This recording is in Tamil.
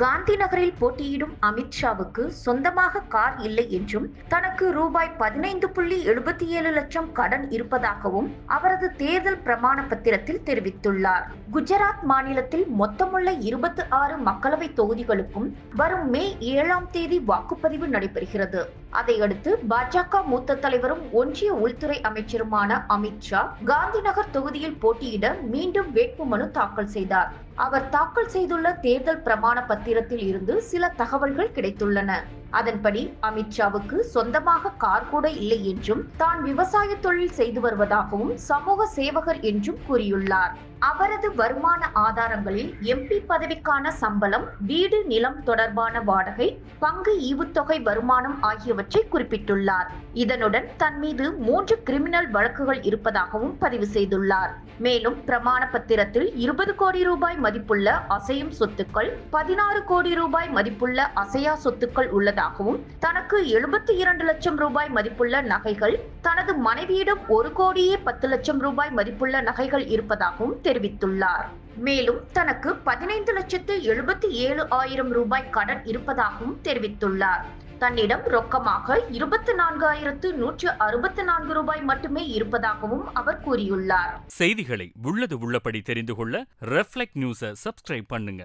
காந்தி நகரில் போட்டியிடும் அமித்ஷாவுக்கு சொந்தமாக கார் இல்லை என்றும் தனக்கு ரூபாய் 15.77 லட்சம் கடன் இருப்பதாகவும் அவரது தேர்தல் பிரமாண பத்திரத்தில் தெரிவித்துள்ளார். குஜராத் மாநிலத்தில் மொத்தமுள்ள 26 மக்களவை தொகுதிகளுக்கும் வரும் மே 7ஆம் தேதி வாக்குப்பதிவு நடைபெறுகிறது. அதையடுத்து பாஜக மூத்த தலைவரும் ஒன்றிய உள்துறை அமைச்சருமான அமித்ஷா காந்தி நகர் தொகுதியில் போட்டியிட மீண்டும் வேட்புமனு தாக்கல் செய்தார். அவர் தாக்கல் செய்துள்ள தேர்தல் பிரமாண பத்திரத்தில் இருந்து சில தகவல்கள் கிடைத்துள்ளன. அதன்படி அமித்ஷாவுக்கு சொந்தமாக கார் கூட இல்லை என்றும் தான் விவசாய தொழில் செய்து வருவதாகவும் சமூக சேவகர் என்றும் கூறியுள்ளார். அவரது வருமான ஆதாரங்களில் எம்பி பதவிக்கான சம்பளம், வீடு, நிலம் தொடர்பான வாடகை, பங்கு ஈவுத்தொகை வருமானம் ஆகியவற்றை குறிப்பிட்டுள்ளார். இதனுடன் தன் மீது 3 கிரிமினல் வழக்குகள் இருப்பதாகவும் பதிவு செய்துள்ளார். மேலும் பிரமாண பத்திரத்தில் 20 கோடி ரூபாய் மதிப்புள்ள அசையும் சொத்துக்கள், 16 கோடி ரூபாய் மதிப்புள்ள அசையா சொத்துக்கள் உள்ளதாகவும், தனக்கு 72 லட்சம் ரூபாய் மதிப்புள்ள நகைகள், தனது மனைவியிடம் 1 கோடியே 10 லட்சம் ரூபாய் மதிப்புள்ள நகைகள் இருப்பதாகவும் தெரிவித்துள்ளார். மேலும் தனக்கு 15,77,000 ரூபாய் கடன் இருப்பதாகவும் தெரிவித்துள்ளார். தன்னிடம் ரொக்கமாக 24,164 ரூபாய் மட்டுமே இருப்பதாகவும் அவர் கூறியுள்ளார். செய்திகளை உள்ளது உள்ளபடி தெரிந்து கொள்ள ரெஃப்ளெக்ட் நியூஸை சப்ஸ்கிரைப் பண்ணுங்க.